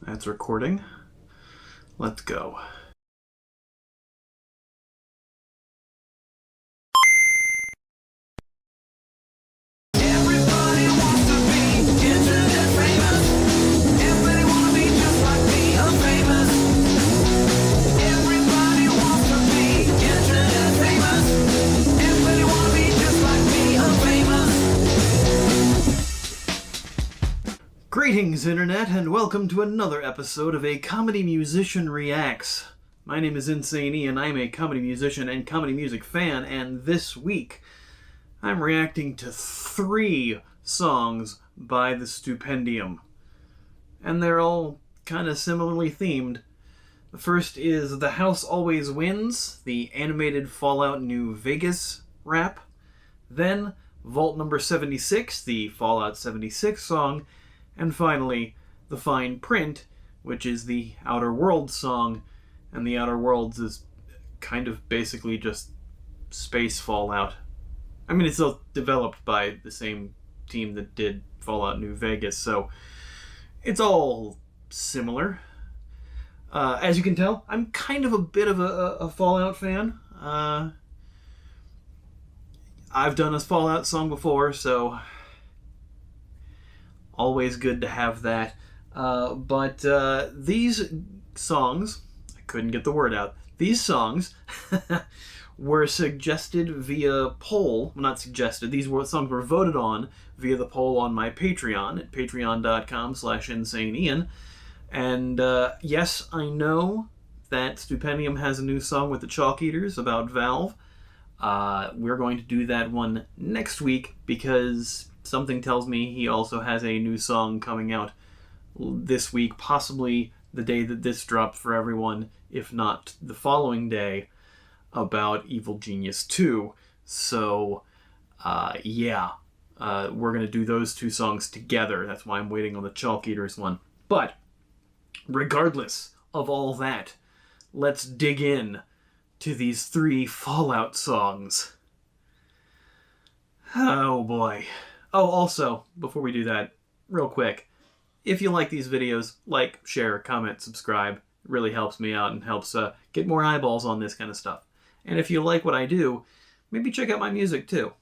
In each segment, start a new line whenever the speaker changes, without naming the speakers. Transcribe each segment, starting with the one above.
That's recording. Let's go. Greetings, Internet, and welcome to another episode of A Comedy Musician Reacts. My name is Insane Ian, I'm a comedy musician and comedy music fan, and this week I'm reacting to 3 songs by the Stupendium. And they're all kind of similarly themed. The first is The House Always Wins, the animated Fallout New Vegas rap. Then Vault Number 76, the Fallout 76 song. And finally, The Fine Print, which is the Outer Worlds song, and the Outer Worlds is kind of basically just space Fallout. I mean, it's all developed by the same team that did Fallout New Vegas, so it's all similar. As you can tell, I'm kind of a bit of a Fallout fan. I've done a Fallout song before, so always good to have that. But these songs, I couldn't get the word out, these songs were suggested via poll. Well, not suggested, these songs were voted on via the poll on my Patreon at patreon.com/insaneian. And yes, I know that Stupendium has a new song with the Chalk Eaters about Valve. We're going to do that one next week because something tells me he also has a new song coming out this week, possibly the day that this drops for everyone, if not the following day, about Evil Genius 2. So, yeah, we're going to do those 2 songs together. That's why I'm waiting on the Chalk Eaters one. But, regardless of all that, let's dig in to these 3 Fallout songs. Oh boy. Oh, also, before we do that, real quick, if you like these videos, like, share, comment, subscribe. It really helps me out and helps get more eyeballs on this kind of stuff. And if you like what I do, maybe check out my music too.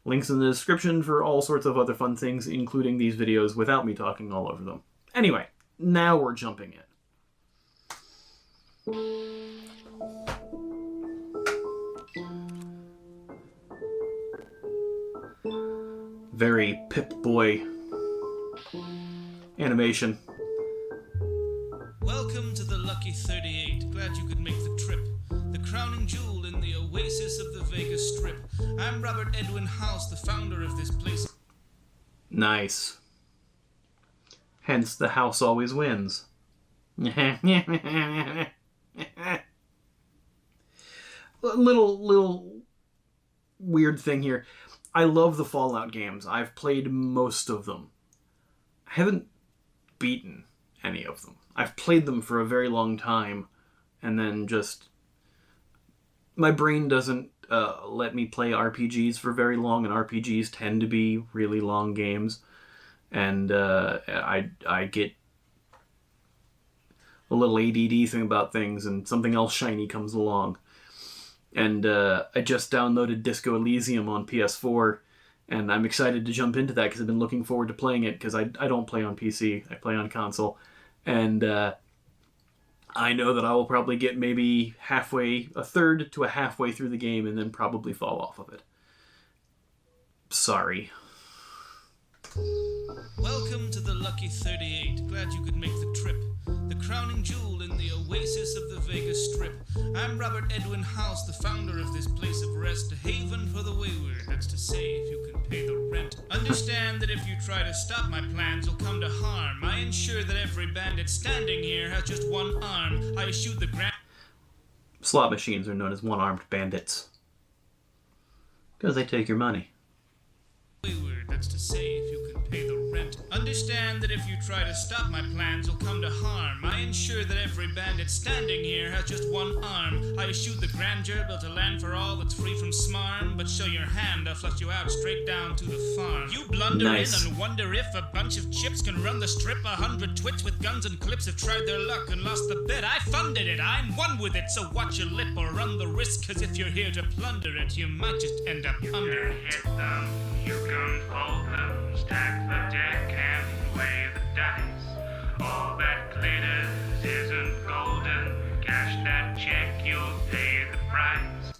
Links in the description for all sorts of other fun things, including these videos without me talking all over them. Anyway, now we're jumping in. Very Pip-Boy animation.
Welcome to the Lucky 38. Glad you could make the trip. The crowning jewel in the oasis of the Vegas Strip. I'm Robert Edwin House, the founder of this place. Nice.
Hence, the house always wins. Little weird thing here. I love the Fallout games. I've played most of them. I haven't beaten any of them. I've played them for a very long time, and then just my brain doesn't let me play RPGs for very long, and RPGs tend to be really long games, and I get a little ADD thing about things, and something else shiny comes along. And I just downloaded Disco Elysium on PS4, and I'm excited to jump into that because I've been looking forward to playing it because I don't play on PC, I play on console. And I know that I will probably get maybe a third to a halfway through the game and then probably fall off of it. Sorry.
Welcome to the Lucky 38. Glad you could make the trip. The crowning jewel in the oasis of the Vegas Strip. I'm Robert Edwin House, the founder of this place of rest, a haven for the wayward. That's to say, if you can pay the rent. Understand that if you try to stop my plans, you'll come to harm. I ensure that every bandit standing here has just one arm. I shoot the ground.
Slot machines are known as one-armed bandits because they take your money.
Wayward. That's to say, if you can pay the rent. rent. Understand that if you try to stop my plans, you'll come to harm. I ensure that every bandit standing here has just one arm. I eschew the grandeur, built a land for all that's free from smarm. But show your hand, I'll flush you out straight down to the farm. You blunder
Nice.
in and wonder if a bunch of chips can run the strip. 100 twits with guns and clips have tried their luck and lost the bet. I funded it, I'm one with it, so watch your lip or run the risk. Cause if you're here to plunder it, you might just end up under it.
Hit them, you can fold them, stack the deck and weigh the dice. All that glitters isn't golden. Cash that check, you'll pay the price.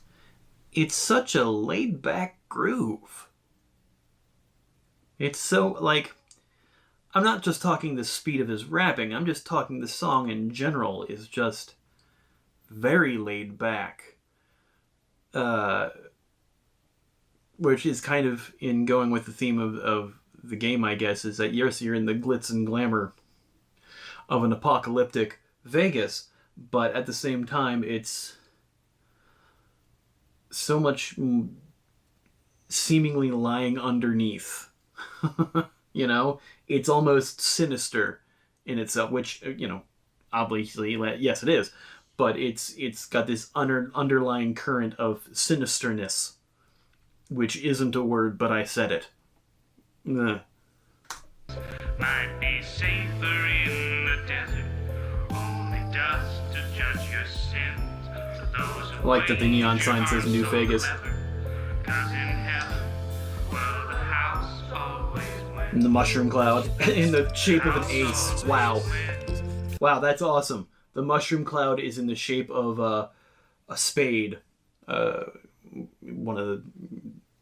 It's such a laid-back groove. It's so, like... I'm not just talking the speed of his rapping, I'm just talking the song in general is just very laid back. Which is kind of in going with the theme of the game, I guess, is that yes, you're in the glitz and glamour of an apocalyptic Vegas, but at the same time, it's so much seemingly lying underneath. You know? It's almost sinister in itself, which, you know, obviously, yes, it is. But it's got this underlying current of sinisterness, which isn't a word, but I said it. Ugh.
Might be safer in the desert, only dust to judge your sins. For those who
I like that the neon
wage
sign
your
says
heart
New
so
Vegas.
clever. 'Cause in heaven, well, the house always wins.
In the mushroom cloud, in the shape of an ace. Wow. Wow, that's awesome. The mushroom cloud is in the shape of a spade. One of the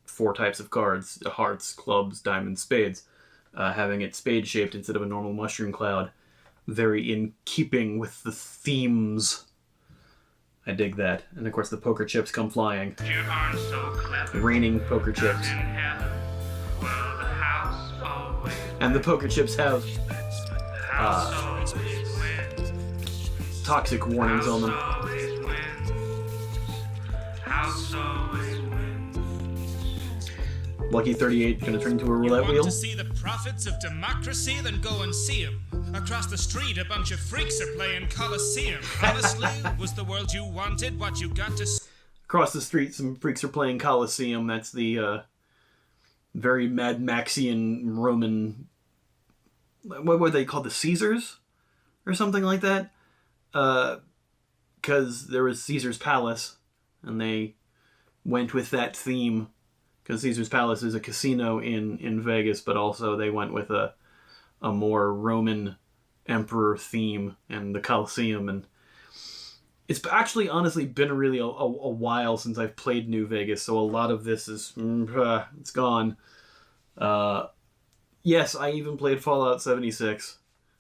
4 types of cards: hearts, clubs, diamonds, spades. Having it spade shaped instead of a normal mushroom cloud. Very in keeping with the themes. I dig that. And of course the poker chips come flying.
Your arms so clever.
Raining poker
'Cause
chips.
in heaven, well, the house always
And the poker chips have
house always wins.
toxic warnings on them.
House always wins. House always wins.
Lucky 38 gonna turn into a roulette
Want
wheel.
to see the profits of democracy? Then go and see 'em. Across the street, a bunch of freaks are playing Coliseum. Honestly, was the world you wanted what you got to
Across the street, some freaks are playing Colosseum. That's the very Mad Maxian Roman... What were they called? The Caesars? Or something like that? Because there was Caesar's Palace, and they went with that theme. Because Caesar's Palace is a casino in Vegas, but also they went with a more Roman emperor theme and the Colosseum. And it's actually honestly been really a while since I've played New Vegas, so a lot of this is it's gone. Yes, I even played Fallout 76,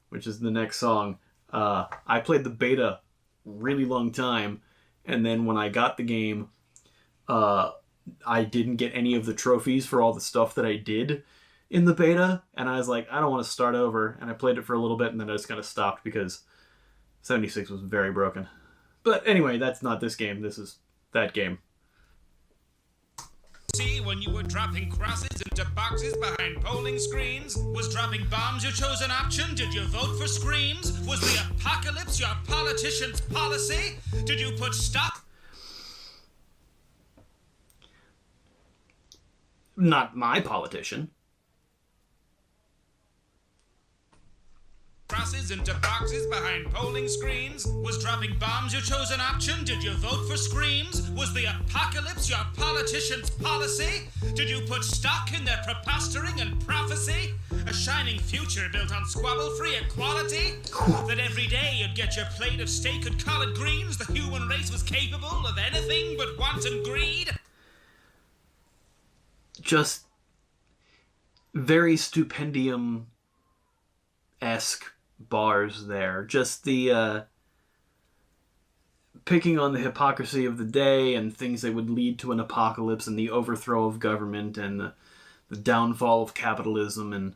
which is the next song. I played the beta really long time, and then when I got the game, I didn't get any of the trophies for all the stuff that I did in the beta, and I was like, I don't want to start over, and I played it for a little bit, and then I just kind of stopped because 76 was very broken. But anyway, that's not this game, this is that game.
see when you were dropping crosses into boxes behind polling screens? Was dropping bombs your chosen option? Did you vote for screams? Was the apocalypse your politician's policy? Did you put stock?
Not my politician.
Crosses into boxes behind polling screens? Was dropping bombs your chosen option? Did you vote for screams? Was the apocalypse your politician's policy? Did you put stock in their preposturing and prophecy? A shining future built on squabble-free equality? That every day you'd get your plate of steak and collard greens? The human race was capable of anything but want and greed?
Just very Stupendium-esque bars there. Just the picking on the hypocrisy of the day and things that would lead to an apocalypse and the overthrow of government and the downfall of capitalism. And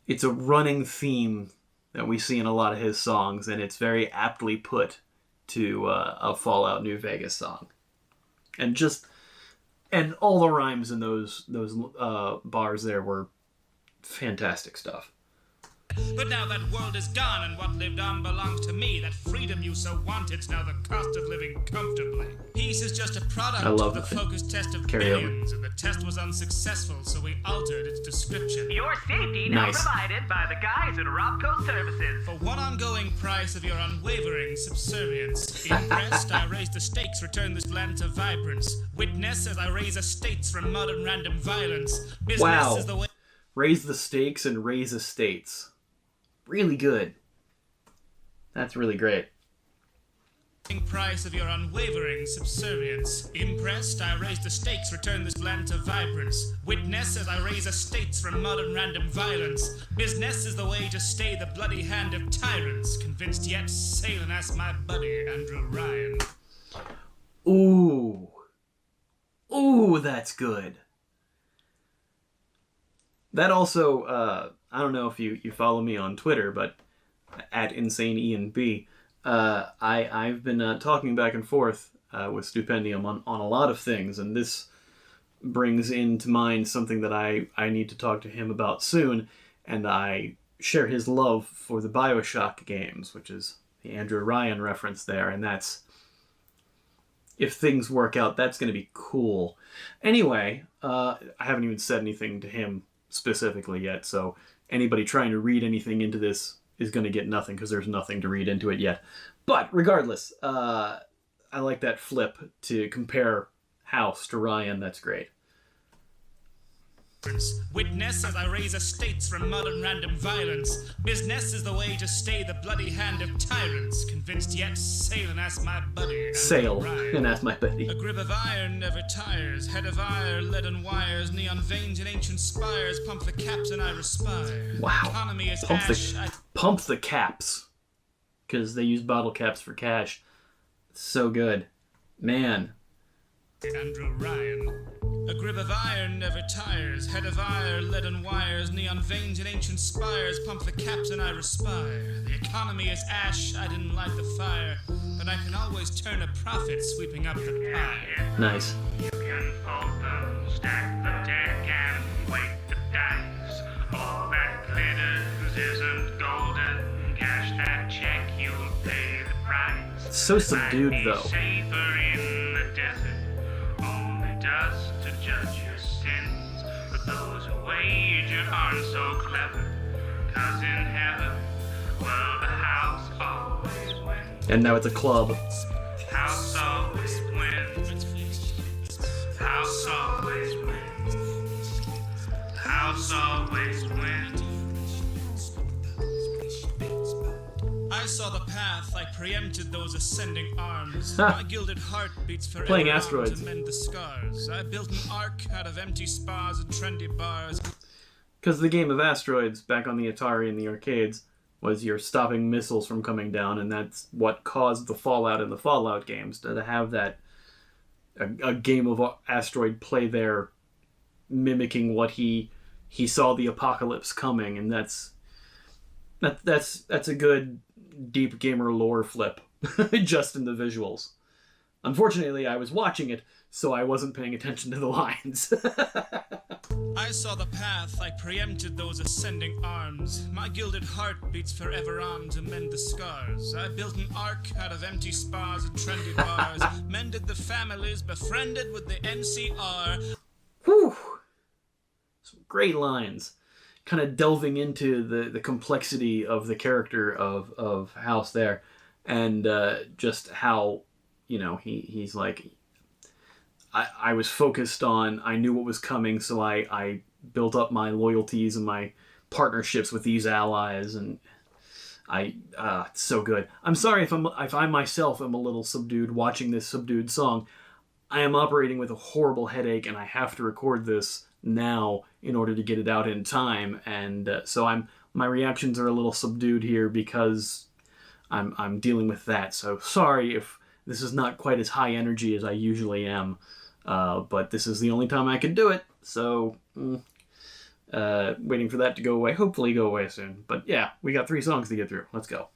it's a running theme that we see in a lot of his songs, and it's very aptly put to a Fallout New Vegas song. And all the rhymes in those bars there were fantastic stuff.
But now that world is gone and what lived on belongs to me. That freedom you so wanted's now the cost of living comfortably. Peace is just a product
I love
of the focused test of
Carry over.
billions, and the test was unsuccessful, so we altered its description.
Your safety now
Nice.
provided by the guys at Robco Services.
For one ongoing price of your unwavering subservience. Impressed, I raise the stakes, return this land to vibrance. Witness as I raise estates from mud and random violence. Business
Wow.
is the way.
Raise the stakes and raise estates. Really good. That's really great.
Price of your unwavering subservience. Impressed, I raise the stakes, return this land to vibrance. Witness as I raise estates from mud and random violence. Business is the way to stay the bloody hand of tyrants. Convinced yet, sail and ask my buddy, Andrew Ryan.
Ooh. Ooh, that's good. That also, I don't know if you follow me on Twitter, but at InsaneIanB, I've been talking back and forth with Stupendium on a lot of things, and this brings into mind something that I need to talk to him about soon, and I share his love for the BioShock games, which is the Andrew Ryan reference there, and that's, if things work out, that's going to be cool. Anyway, I haven't even said anything to him specifically yet, so anybody trying to read anything into this is going to get nothing, because there's nothing to read into it yet. But regardless, I like that flip to compare House to Ryan. That's great.
Witness as I raise estates from mud and random violence. Business is the way to stay the bloody hand of tyrants. Convinced yet, sail and ask my buddy, Andrew
Sail
Ryan.
and ask my buddy.
A grip of iron never tires. Head of iron, leaden wires, neon veins and ancient spires. Pump the caps and I respire.
Wow.
Economy is
Pump
ash.
Pump the caps, because they use bottle caps for cash. So good. Man.
Andrew Ryan. A grip of iron never tires. Head of iron, leaden wires, neon veins and ancient spires. Pump the caps and I respire. The economy is ash, I didn't light the fire. But I can always turn a profit sweeping up the pie.
Nice.
You can fold them, stack the deck, and wait the dice. All that glitters isn't golden. Cash that check, you'll pay the price.
So subdued,
Might be
though.
safer in the desert, only dust to judge your sins. But those who wager aren't so clever, 'cause in heaven, well, the house always wins.
And now it's a club.
House always wins. House always wins. House always wins.
I saw the path, I preempted those ascending arms. My gilded heart beats forever
Playing
on
asteroids.
to mend the scars. I built an ark out of empty spas and trendy bars.
Because the game of Asteroids back on the Atari and the arcades was you're stopping missiles from coming down, and that's what caused the Fallout in the Fallout games, to have that a game of Asteroid play there mimicking what he saw the apocalypse coming, and that's a good deep gamer lore flip just in the visuals. Unfortunately, I was watching it, so I wasn't paying attention to the lines.
I saw the path, I preempted those ascending arms. My gilded heart beats forever on to mend the scars. I built an ark out of empty spas and trendy bars. Mended the families, befriended with the NCR.
Whew. Some great lines. Kind of delving into the complexity of the character of House there. And just how, he's like, I was focused on, I knew what was coming, so I built up my loyalties and my partnerships with these allies, and it's so good. I'm sorry if I myself am a little subdued watching this subdued song. I am operating with a horrible headache, and I have to record this now in order to get it out in time, and so my reactions are a little subdued here because I'm dealing with that. So sorry if this is not quite as high energy as I usually am, but this is the only time I can do it. So waiting for that to go away. Hopefully go away soon. But yeah, we got 3 songs to get through. Let's go.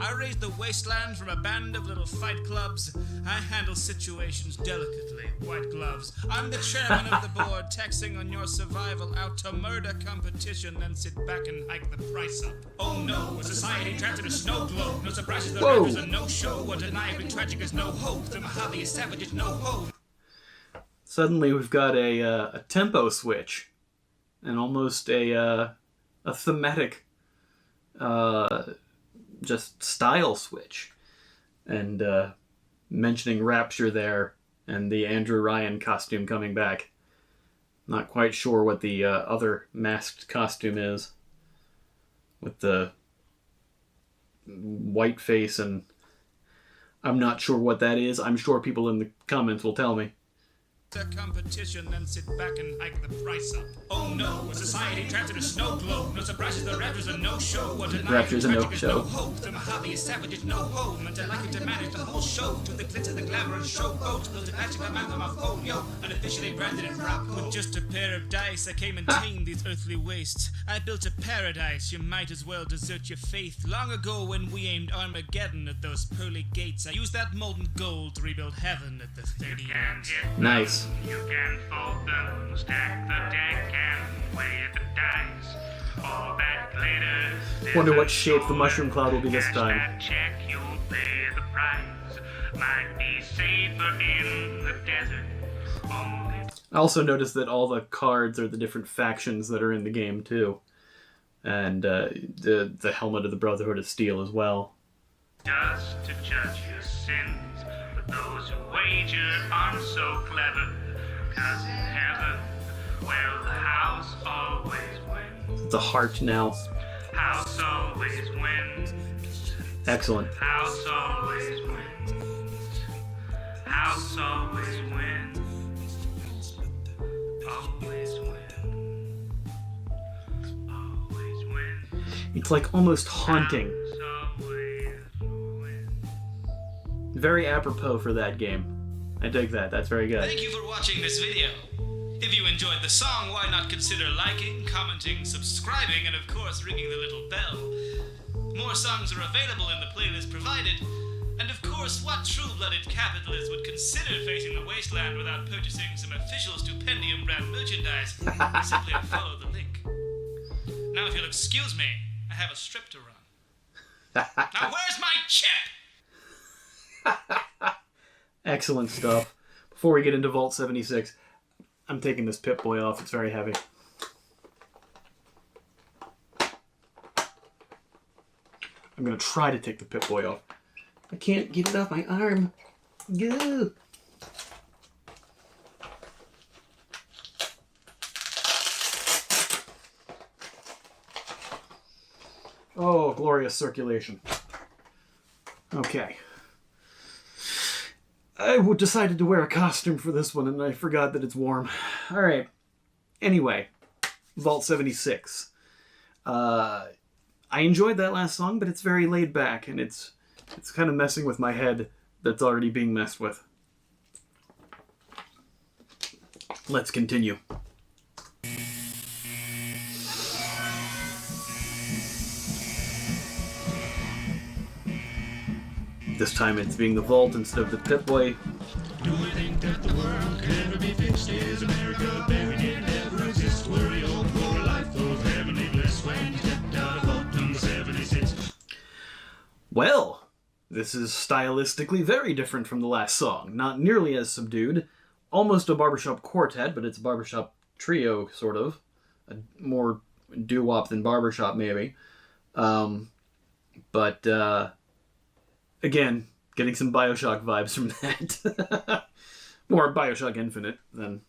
I raise the wasteland from a band of little fight clubs. I handle situations delicately, white gloves. I'm the chairman of the board, taxing on your survival out to murder competition, then sit back and hike the price up. Oh no, a society trapped in a snow globe. No surprises, the rappers are no show. Undeniably tragic is no hope. The Mojave is savage, no hope.
Suddenly we've got a tempo switch, and almost a thematic just style switch, and mentioning Rapture there, and the Andrew Ryan costume coming back. Not quite sure what the other masked costume is, with the white face, and I'm not sure what that is. I'm sure people in the comments will tell me.
The competition, then sit back and hike the price up. Oh no, a society trapped in a snow globe. No surprises, the Raptors are no show.
Raptors are no show.
No hope. The Mojave is savage, it's no home. Until I can manage the whole show. To the glitz of the glamour and showboat. Built an magic amount on my folio. Unofficially branded in rock. With just a pair of dice, I came and tamed these earthly wastes. I built a paradise. You might as well desert your faith. Long ago, when we aimed Armageddon at those pearly gates, I used that molten gold to rebuild heaven at the 38.
Nice.
You can fold them, stack the deck, and weigh the dice. All that glitters.
Wonder what shape the mushroom cloud will be this
Cash
time.
that check, you'll pay the price. Might be safer in the desert. Only
I also noticed that all the cards are the different factions that are in the game too, and the helmet of the Brotherhood of Steel as well.
dust to judge your sins. But those who wager aren't so clever. 'Cause in heaven, well, the house always wins.
The heart now.
House always wins.
Excellent.
House always wins. House always wins. Always wins. Always wins.
It's like almost haunting.
House always wins.
Very apropos for that game. I dig that. That's very good.
Thank you for watching this video. If you enjoyed the song, why not consider liking, commenting, subscribing, and of course ringing the little bell. More songs are available in the playlist provided. And of course, what true-blooded capitalist would consider facing the wasteland without purchasing some official Stupendium brand merchandise? Simply follow the link. Now if you'll excuse me, I have a strip to run. Now where's my chip?
Excellent stuff. Before we get into Vault 76, I'm taking this Pip-Boy off. It's very heavy. I'm going to try to take the Pip-Boy off. I can't get it off my arm. Go. Oh, glorious circulation. Okay. I decided to wear a costume for this one, and I forgot that it's warm. Alright. Anyway, Vault 76. I enjoyed that last song, but it's very laid back, and it's kind of messing with my head that's already being messed with. Let's continue. This time it's being the Vault instead of the Pip-Boy.
Do we think that the world could ever be fixed? Is America buried in ever exist? Worry all for a life of heavenly bliss when you stepped out of Vault number 76.
Well, this is stylistically very different from the last song. Not nearly as subdued. Almost a barbershop quartet, but it's a barbershop trio, sort of. More doo-wop than barbershop, maybe. Again, getting some Bioshock vibes from that. More Bioshock Infinite than,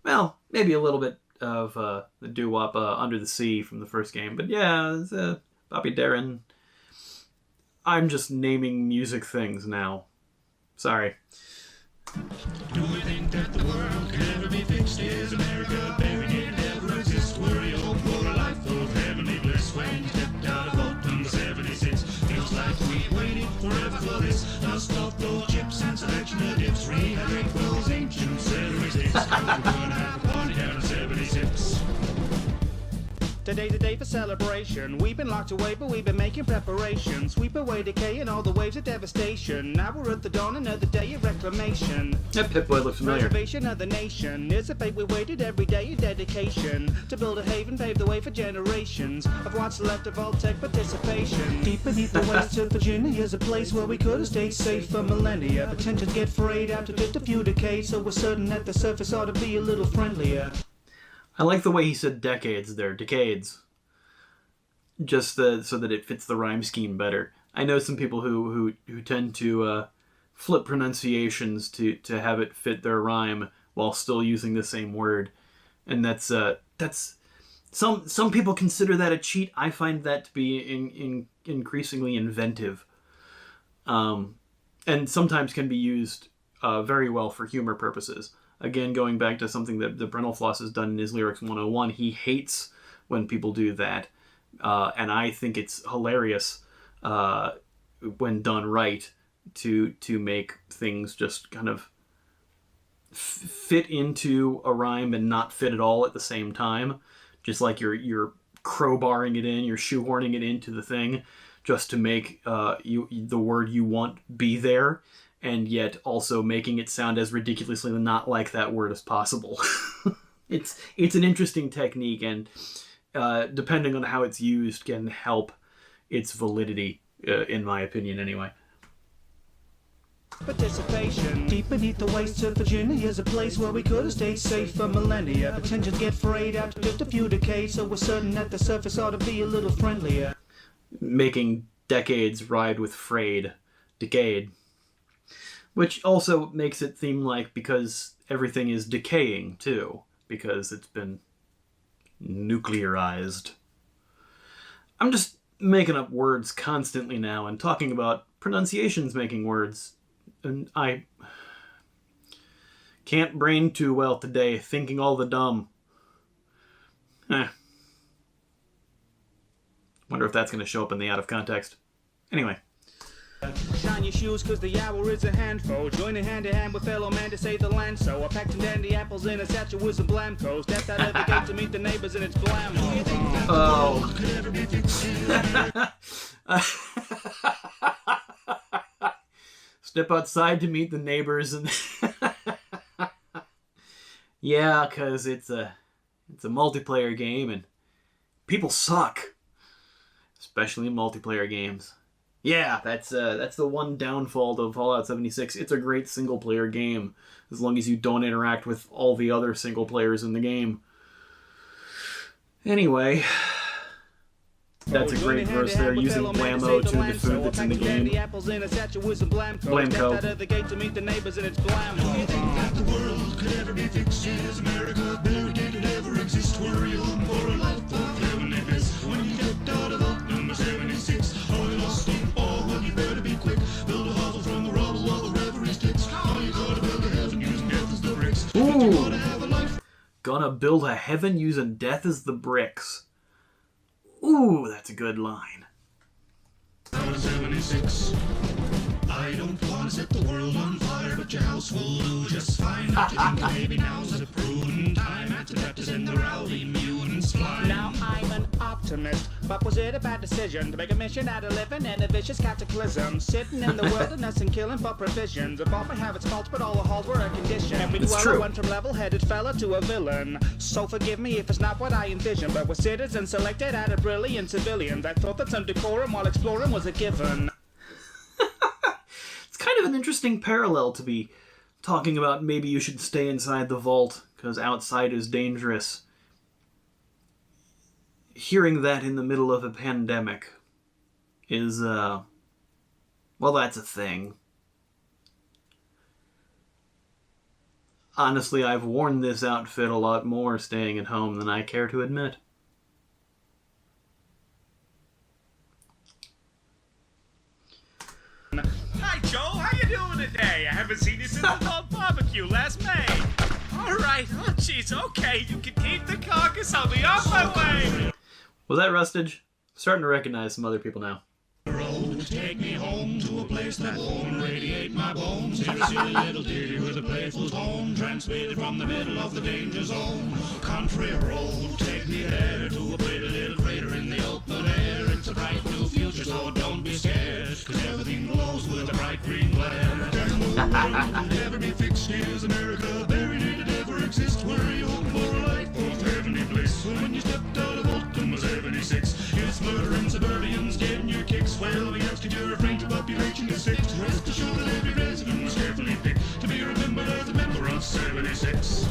well, maybe a little bit of the doo-wop Under the Sea from the first game. But yeah, it's, Bobby Darin. I'm just naming music things now. Sorry.
Do we think that the world could ever be fixed? Is America buried in ever exist? Worry all for a life of heavenly bliss when you stepped out of Vault number 76. Feels like we waited forever for this. Now stop those chips and selection of dips. Rehydrate those ancient celery sticks. We're gonna have a party down at 76.
Today's a day for celebration. We've been locked away, but we've been making preparations. Sweep away decay and all the waves of devastation. Now we're at the dawn, another day of reclamation.
That Pip-Boy looks familiar.
Preservation of the nation is a fate we waited every day of dedication. To build a haven, pave the way for generations of what's left of all tech participation. Deep beneath the wastes of Virginia is a place where we could have stayed safe for millennia. But tensions get frayed after just a few decades, so we're certain that the surface ought to be a little friendlier.
I like the way he said decades there, decades. Just so that it fits the rhyme scheme better. I know some people who tend to flip pronunciations to have it fit their rhyme while still using the same word, and that's some people consider that a cheat. I find that to be increasingly inventive, and sometimes can be used very well for humor purposes. Again, going back to something that the Brentalfloss has done in his Lyrics 101, he hates when people do that. And I think it's hilarious when done right to make things just kind of fit into a rhyme and not fit at all at the same time. Just like you're crowbarring it in, you're shoehorning it into the thing just to make the word you want be there, and yet also making it sound as ridiculously not like that word as possible. It's an interesting technique, and depending on how it's used, can help its validity, in my opinion, anyway.
Participation. Deep beneath the wastes of Virginia is a place where we could have stayed safe for millennia. But tensions get frayed after just a few decades, so we're certain that the surface ought to be a little friendlier.
Making decades ride with frayed. Decayed. Which also makes it seem like because everything is decaying, too. Because it's been nuclearized. I'm just making up words constantly now and talking about pronunciations making words. And I can't brain too well today, thinking all the dumb. Wonder if that's going to show up in the out of context. Anyway.
Shine your shoes, cause the hour is a handful. Joining hand to hand with fellow man to save the land. So I packed some dandy apples in a satchel with some blamco. Stepped out of the gate to meet the neighbors and it's blammo.
Oh. Step outside to meet the neighbors and yeah, cause it's a multiplayer game and people suck, especially in multiplayer games. Yeah, that's the one downfall of Fallout 76. It's a great single-player game, as long as you don't interact with all the other single players in the game. Anyway, that's a great verse there, using blammo to the food that's in the game. Blamco.
Do you think that the world could ever be fixed? Is America buried? Did it ever exist? Were you hoping for a life of heavenly bliss? When you get out of vault number 76, all you lost in all, well you better be quick. Build a hovel from the rubble while the reverie sticks. All you gotta build a heaven using death as the bricks.
Ooh. Gonna build a heaven using death as the bricks. Ooh, that's a good line.
76. I don't want to set the world on fire, but your house will do just fine. Don't you think maybe now's a prudent time after that to send the rowdy mutants flying?
Now I'm an optimist, but was it a bad decision to make a mission out of living in a vicious cataclysm? Sitting in the wilderness and killing for provisions. Evolve may have its faults, but all the halls were a condition. Every
It's
dweller
true.
went from level-headed fella to a villain. So forgive me if it's not what I envisioned, but with citizens selected out of brilliant civilians, I thought that some decorum while exploring was a given.
It's kind of an interesting parallel to be talking about maybe you should stay inside the vault because outside is dangerous. Hearing that in the middle of a pandemic is, well, that's a thing. Honestly, I've worn this outfit a lot more staying at home than I care to admit.
Hi, Joe. How you doing today? I haven't seen you since the Vault Barbecue last May. All right. Oh, jeez. Okay, you can keep the carcass. I'll be on my way.
Was that Rustage? Starting to recognize some other people now.
Roll. road. Take me home to a place that won't radiate my bones. Here's a silly little ditty with a playful tone, transmitted from the middle of the danger zone. Country road, take me there to a pretty little crater in the open air. It's a bright new future, so don't be scared, 'cause everything glows with a bright green glare. And the world will never be fixed. Here's America, buried in it never exists. Where you hope for a life of heavenly bliss. When you stepped out of Ultima 76, it's murdering suburbians, getting your kicks. Well, we ask you to refrain to population is fixed. Rest assured that every resident was carefully picked to be remembered as a member of 76.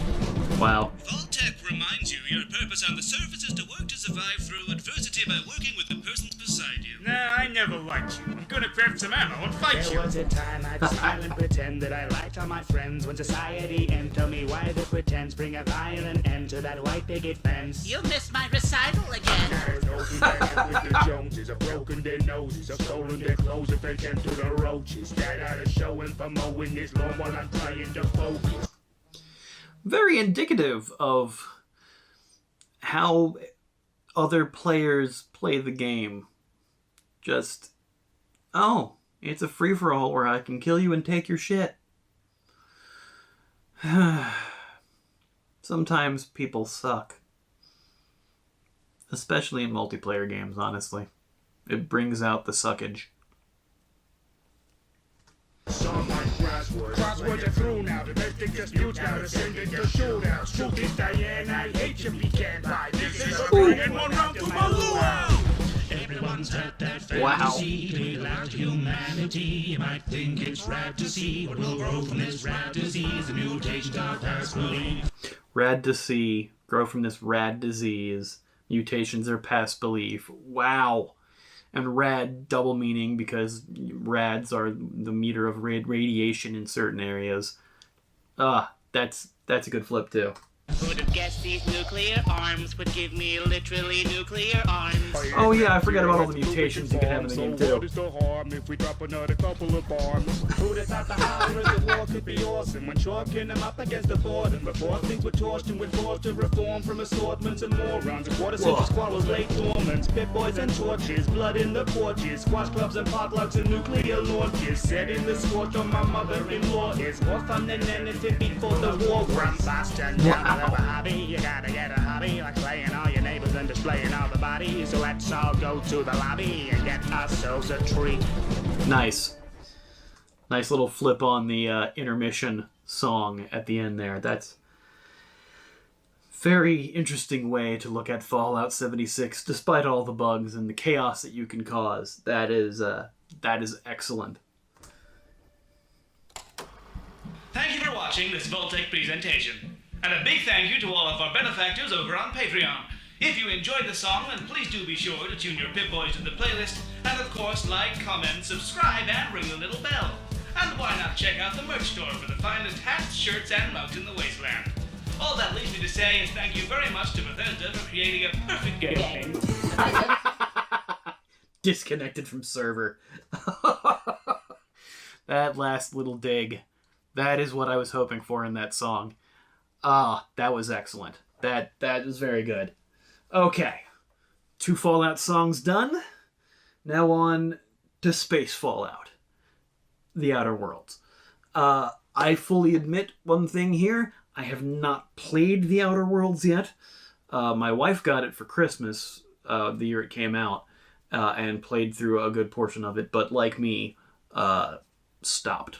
Wow.
Vault-Tec reminds you your purpose on the surface is to work to survive through adversity by working with the persons beside you.
Nah, I never liked you. I'm gonna craft some ammo and fight
There
you.
was a time I'd smile and pretend that I liked all my friends. When society and tell me why the pretense, bring a violent end to that white picket fence.
You missed my recital again.
There's no comparison with the Joneses, have broken their noses, have stolen their clothes and fed them to the roaches. That out of showing for mowing this lawn while I'm trying to focus.
Very indicative of how other players play the game. Just, oh, it's a free-for-all where I can kill you and take your shit. Sometimes people suck. Especially in multiplayer games, honestly. It brings out the suckage.
Song like crosswords are through now. Domestic disputes now descended to shootouts. Truth is, Diane, I hate you pecan pie. This is a
And one round to my luau!
Everyone's had that
Wow.
fantasy to be like humanity. You might think it's rad to see what will grow from this rad disease. The mutations are past belief.
Rad to see, grow from this rad disease. Mutations are past belief. Wow. And rad, double meaning, because rads are the meter of radiation in certain areas. That's a good flip too.
Who'd have guessed these nuclear arms would give me literally nuclear arms?
Oh yeah, I forgot about all the mutations you can have in the game
So what
too.
is the harm if we drop another couple of bombs? Who'd have thought the horrors of war could be awesome when chalking them up against the boredom? Before things were torched and we're forced to reform from assortments and morons. A quarter century squallows late dormant. Spit boys and torches, blood in the porches, squash clubs and potlucks and nuclear launches. Set in the scorch on my mother-in-law is more fun than anything before the war. From Boston down to a hobby, you gotta get a hobby, like playing all your neighbors and displaying all the bodies. So let's all go to the lobby and get ourselves a treat.
Nice. Nice little flip on the intermission song at the end there. That's very interesting way to look at Fallout 76, despite all the bugs and the chaos that you can cause. That is excellent.
Thank you for watching this Vault-Tec presentation. And a big thank you to all of our benefactors over on Patreon. If you enjoyed the song, then please do be sure to tune your Pip-Boys to the playlist, and of course like, comment, subscribe, and ring the little bell. And why not check out the merch store for the finest hats, shirts, and mugs in the wasteland. All that leaves me to say is thank you very much to Bethesda for creating a perfect game.
Disconnected from server. That last little dig. That is what I was hoping for in that song. That was excellent. That was very good. Okay. 2 Fallout songs done. Now on to Space Fallout. The Outer Worlds. I fully admit one thing here. I have not played The Outer Worlds yet. My wife got it for Christmas the year it came out and played through a good portion of it, but like me, stopped.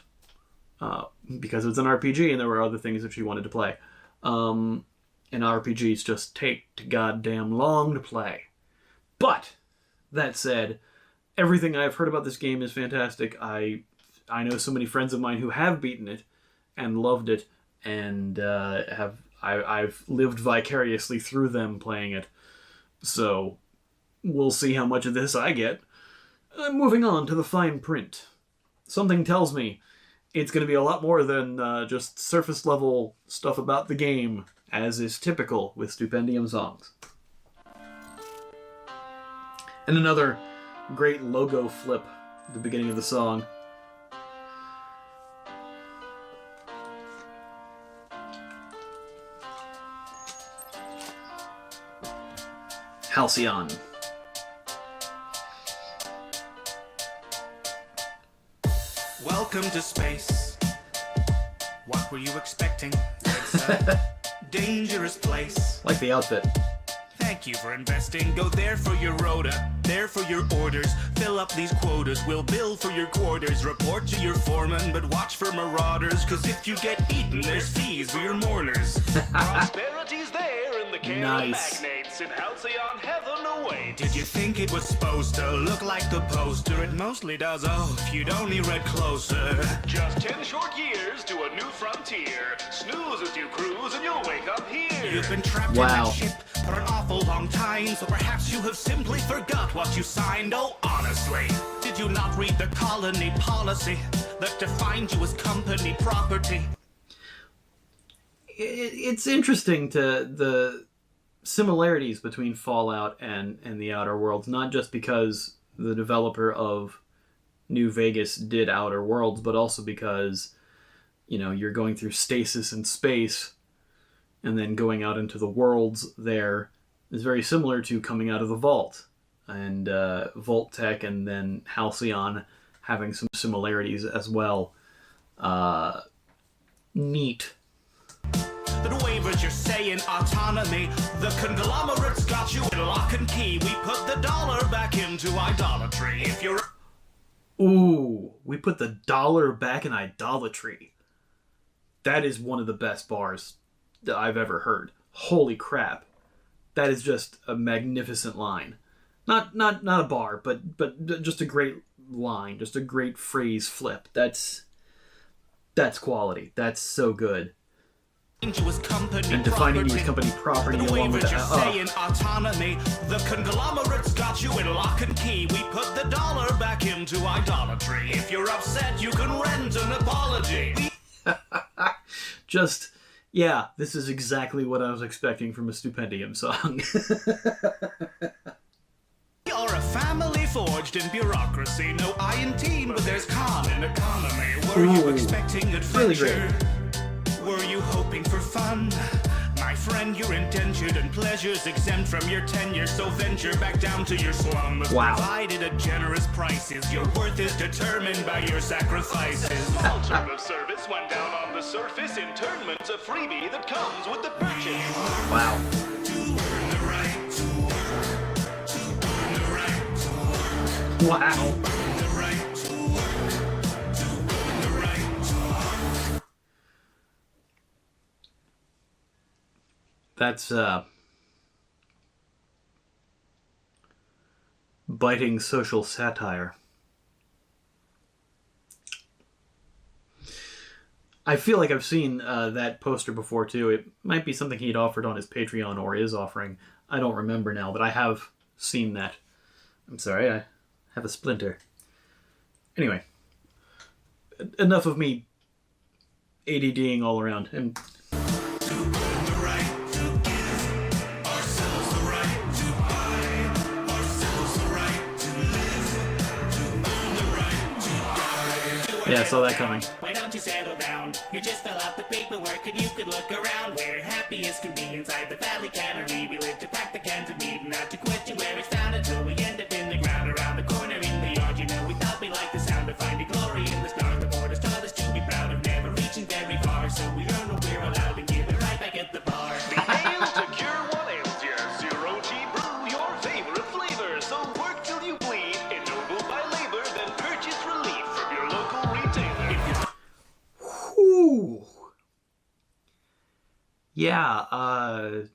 Because it was an RPG and there were other things that she wanted to play. And RPGs just take too goddamn long to play. But, that said, everything I've heard about this game is fantastic. I know so many friends of mine who have beaten it and loved it, and I've lived vicariously through them playing it. So, we'll see how much of this I get. Moving on to the fine print. Something tells me it's going to be a lot more than just surface level stuff about the game, as is typical with Stupendium songs. And another great logo flip at the beginning of the song. Halcyon.
Welcome to space. What were you expecting? It's a dangerous place.
Like the outfit.
Thank you for investing. Go there for your rota, there for your orders. Fill up these quotas, we'll bill for your quarters. Report to your foreman, but watch for marauders. Cause if you get eaten, there's fees for your mourners.
Prosperity's there in the care
Nice.
of magnates and halcyon heaven awaits.
Did you think it was supposed to look like the poster? It mostly does, oh, if you'd only read closer.
Just 10 short years to a new frontier. Snooze as you cruise and you'll wake up here.
You've been trapped in
Wow.
that ship for an awful long time, so perhaps you have simply forgot what you signed. Oh, honestly, did you not read the colony policy that defined you as company property?
It's interesting to the similarities between Fallout and the Outer Worlds, not just because the developer of New Vegas did Outer Worlds, but also because, you know, you're going through stasis in space and then going out into the worlds there is very similar to coming out of the Vault. And Vault Tech and then Halcyon having some similarities as well. Neat.
The waivers, you're saying autonomy. The conglomerate's got you in lock and key. We put the dollar back into idolatry. If you're...
Ooh, we put the dollar back in idolatry. That is one of the best bars that I've ever heard. Holy crap. That is just a magnificent line. Not a bar, but just a great line, just a great phrase flip. That's quality. That's so good.
And
defining you as company property along with that.
You're saying autonomy. The conglomerate's got you in lock and key. We put the dollar back into idolatry. If you're upset, you can rent an apology.
Just, yeah, this is exactly what I was expecting from a Stupendium song.
You're a family forged in bureaucracy. No I in team, but there's con in economy. Were you expecting adventure?
Really great.
Were you hoping for fun? My friend, you're indentured and pleasures exempt from your tenure, so venture back down to your slum.
Wow.
Provided at generous prices, your worth is determined by your sacrifices.
Small term of service went down on the surface. Internment's a freebie that comes with the purchase.
Wow. Wow. That's biting social satire. I feel like I've seen that poster before too. It might be something he'd offered on his Patreon or is offering. I don't remember now, but I have seen that. I'm sorry, I have a splinter. Anyway, enough of me ADDing all around. And yeah, I saw that coming.
Why don't you settle down? You just fill out the paperwork and you could look around. We're happy as can be inside the Valley Cannery. We live to crack the cans of meat and not to question where it's found until we end up in the ground around the corner in the yard. You know, we thought we liked the sound of finding glory in the stars. The borders taught us to be proud of never reaching very far. So we learn what we're allowed and give it right back at the bar.
The ale to cure what ails you. Zero G brew, your favorite flavor. So work till you bleed. Ennobled by labor, then purchase relief from your local retailer.
Ooh. Yeah,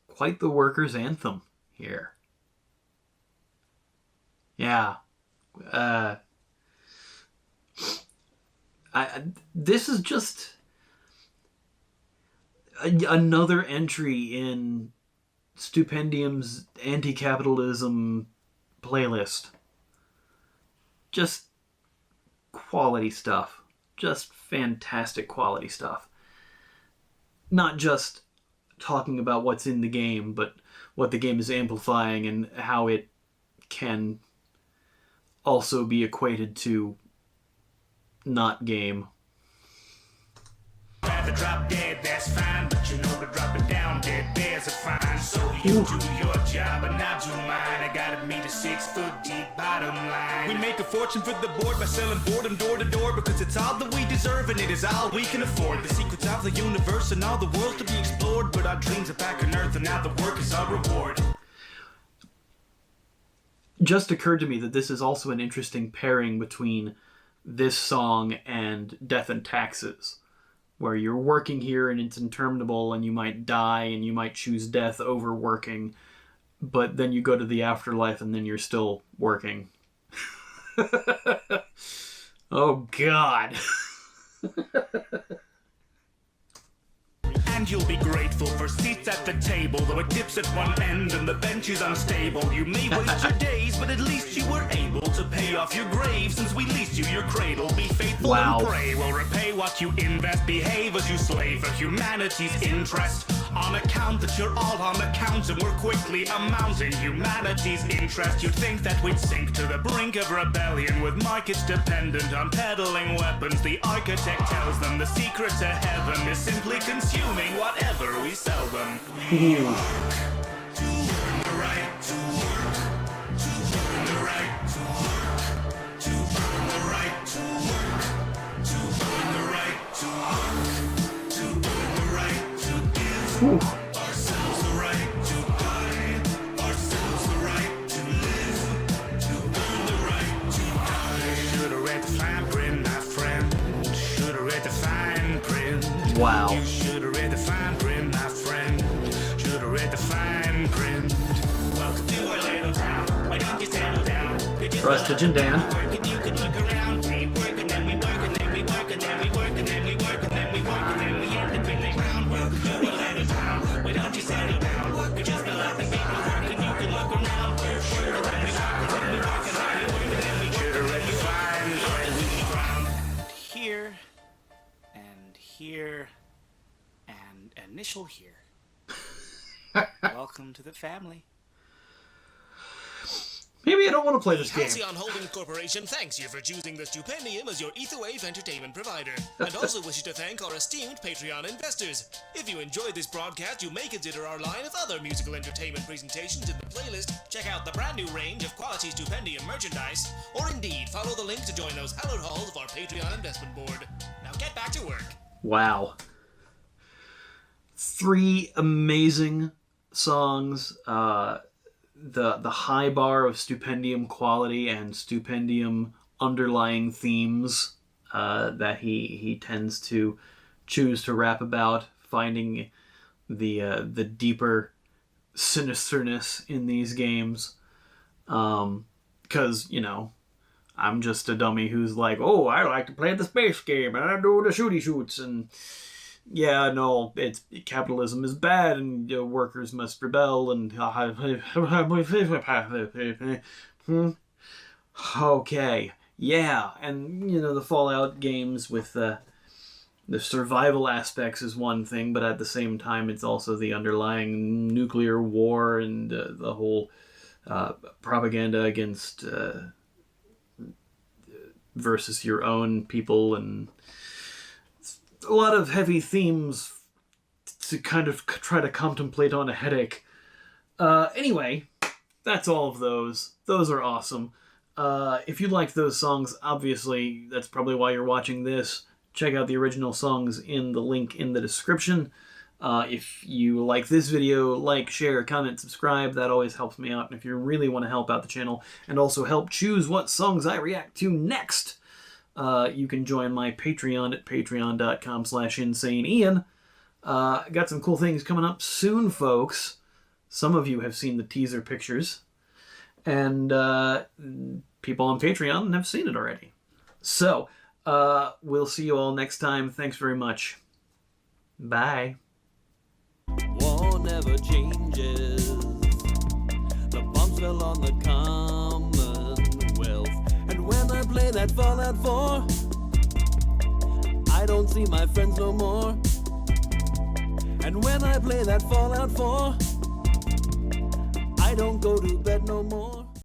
quite the workers' anthem here. Yeah. This is just another entry in Stupendium's anti-capitalism playlist. Just quality stuff. Just fantastic quality stuff. Not just talking about what's in the game, but what the game is amplifying and how it can also be equated to not game.
Rather drop dead, that's fine, but you know to drop it down dead, there's a fine. So you do your job and I do mine. I gotta meet a 6-foot deep bottom line. We make a fortune for the board by selling boredom door to door, because it's all that we deserve and it is all we can afford. The secrets of the universe and all the worlds to be explored, but our dreams are back on Earth and now the work is our reward.
Just occurred to me that this is also an interesting pairing between this song and Death and Taxes, where you're working here and it's interminable and you might die and you might choose death over working, but then you go to the afterlife and then you're still working. Oh, God.
And you'll be grateful for seats at the table, though it dips at one end and the bench is unstable. You may waste your days, but at least you were able to pay off your grave since we leased you your cradle. Be faithful
Wow.
and pray, we'll repay what you invest. Behave as you slave for humanity's interest. On account that you're all on accounts and we're quickly amounting humanity's interest. You'd think that we'd sink to the brink of rebellion with markets dependent on peddling weapons. The architect tells them the secret to heaven is simply consuming whatever we sell them. Should've read the fine print, my friend. Should've read the fine print.
Wow.
You should've read the fine print, my friend. Should've read the fine print. Welcome to our little town. Why don't you settle down?
Rustage and Dan.
You can look around. We work and then we work and then we work and then we work and then we work and then we work and then we end up in the ground. Welcome to our little town. Why don't you settle down? We just fill out the paperwork and you can look around. We work and then we work and then we work and then we work and then we work and then we fine print. Here and here and initial here. Welcome to the family.
Maybe I don't want to play this game.
Halcyon Holdings Corporation thanks you for choosing the Stupendium as your Etherwave entertainment provider, and also wishes to thank our esteemed Patreon investors. If you enjoyed this broadcast, you may consider our line of other musical entertainment presentations in the playlist, check out the brand new range of quality Stupendium merchandise, or indeed follow the link to join those hallowed halls of our Patreon investment board. Now get back to work.
Wow. 3 amazing songs. The high bar of Stupendium quality and Stupendium underlying themes that he tends to choose to rap about, finding the deeper sinisterness in these games. Because, you know, I'm just a dummy who's like, oh, I like to play the space game and I do the shooty shoots, and yeah, no, it's capitalism is bad and workers must rebel and okay, yeah, and you know, the Fallout games with the survival aspects is one thing, but at the same time it's also the underlying nuclear war and the whole propaganda against versus your own people, and a lot of heavy themes to kind of try to contemplate on a headache. Anyway, that's all of those. Those are awesome. If you like those songs, obviously that's probably why you're watching this. Check out the original songs in the link in the description. If you like this video, like, share, comment, subscribe. That always helps me out. And if you really want to help out the channel and also help choose what songs I react to next, you can join my Patreon at patreon.com/insaneian. Got some cool things coming up soon, folks. Some of you have seen the teaser pictures, and people on Patreon have seen it already. So, we'll see you all next time. Thanks very much. Bye.
War never changes. The bombs fell on the Commonwealth. And when I play that Fallout 4, I don't see my friends no more. And when I play that Fallout 4, I don't go to bed no more.